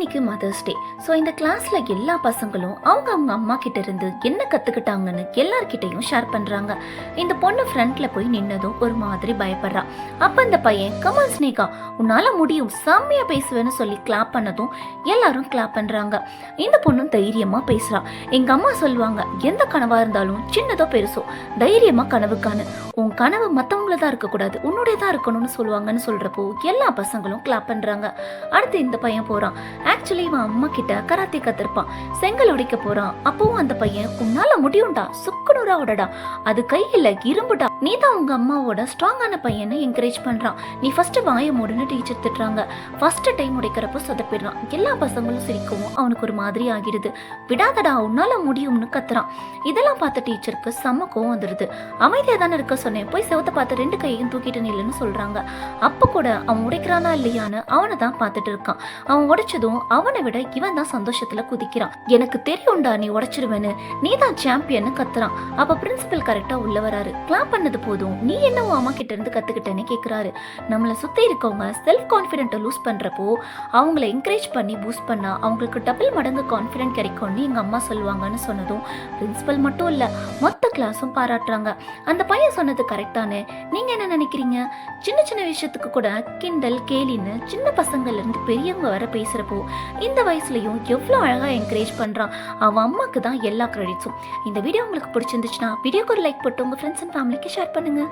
இன்னைக்கு mother's day. So இந்த கிளாஸ்ல எல்லா பசங்களும் அவங்க அவங்க அம்மா கிட்ட இருந்து என்ன கத்துக்கிட்டாங்கன்னு எல்லார்கிட்டையும் ஷேர் பண்றாங்க. இந்த பொண்ணு ஃப்ரண்ட்ல போய் நின்னதும் ஒரு மாதிரி பயப்படுறா. அப்ப அந்த பையன் கமான் ஸ்னேகா, உன்னால முடியும், செம்மையா பேசுவேன்னு சொல்லி கிளாப் பண்ணதும் எல்லாரும் கிளாப் பண்றாங்க. இந்த பொண்ணும் தைரியமா பேசுறா. எங்க அம்மா சொல்லுவாங்க, எந்த கனவா இருந்தாலும் சின்னதோ பெருசோ தைரியமா கனவு காணு, உன் கனவு மற்றவங்களதான் இருக்கக்கூடாது, உன்னுடையதான் இருக்கணும்னு சொல்லுவாங்கன்னு சொல்றப்போ எல்லா பசங்களும் கிளாப் பண்றாங்க. அடுத்து இந்த பையன் போறான். ஆக்சுவலி இவன் அம்மா கிட்ட கராத்தே கத்திருப்பான். செங்கல் உடைக்க போறான். அப்பவும் அந்த பையன், உன்னால முடியும்டா, சுக்குநூறா உடடா, அது கை இல்ல இரும்புடா, நீ தான் உங்க அம்மாவோட ஸ்ட்ராங்கான பையனை என்கரேஜ் பண்றான், நீ ஃபர்ஸ்ட் வாய மூடுன்னு டீச்சர் திட்டுறாங்க. ஃபர்ஸ்ட் டைம் உடைக்கிறப்போ சொதப்பிடுறான். எல்லா பசங்களும் சிரிக்கவும் அவனுக்கு ஒரு மாதிரி ஆகிடுது. விடாதடா, உன்னால முடியும்னு கத்துறான். இதெல்லாம் பார்த்த டீச்சருக்கு செம்ம கோவம் வந்துடுது. அமைதியா தானே இருக்க சொன்னேன், போய் செவத்தை பார்த்து 2 கையையும் தூக்கிட்டு நில்லுன்னு சொல்றாங்க. அப்ப கூட அவன் உடைக்கிறானா இல்லையான்னு அவனை தான் பார்த்துட்டு இருக்கான். அவன் உடைச்சதும் அவனை விட இவன் தான் சந்தோஷத்துல குதிக்கிறான். எனக்கு தெரியும்டா நீ உடைச்சிருவேன்னு, நீ தான் சாம்பியன்னு கத்துறான். அப்ப பிரின்சிபல் கரெக்டா உள்ள வராரு. கிளாப் பண்ணது போதும், நீ என்ன உன் அம்மா கிட்ட இருந்து கத்துக்கிட்டேன்னு கேக்குறாரு. நம்மளை சுத்தி இருக்கவங்க செல்ஃப் கான்பிடென்ட்டை லூஸ் பண்றப்போ அவங்கள என்கரேஜ் பண்ணி பூஸ்ட் பண்ணா அவங்களுக்கு டபுள் மடங்கு கான்பிடென்ட் கிடைக்கும்னு எங்க அம்மா சொல்லுவாங்கன்னு சொன்னதும் பிரின்சிபல் மட்டும் இல்ல, மொத்த கிளாஸும் பாராட்டுறாங்க. அந்த பையன் சொன்னது கரெக்டானே. நீங்க என்ன நினைக்கிறீங்க? சின்ன சின்ன விஷயத்துக்கு கூட கிண்டல் கேலின்னு சின்ன பசங்கள்ல இருந்து பெரியவங்க வர பேசுறப்போ இந்த வயசுலயும் எவ்வளவு அழகா என்கரேஜ் பண்றான். அவன் அம்மாக்கு தான் எல்லா கிரெடிட்ஸும். இந்த வீடியோ உங்களுக்கு பிடிச்சிருந்துச்சுன்னா வீடியோக்கு ஒரு லைக் போட்டு உங்க ஃப்ரெண்ட்ஸ் அண்ட் ஃபேமிலிக்கு ஷேர் பண்ணுங்க.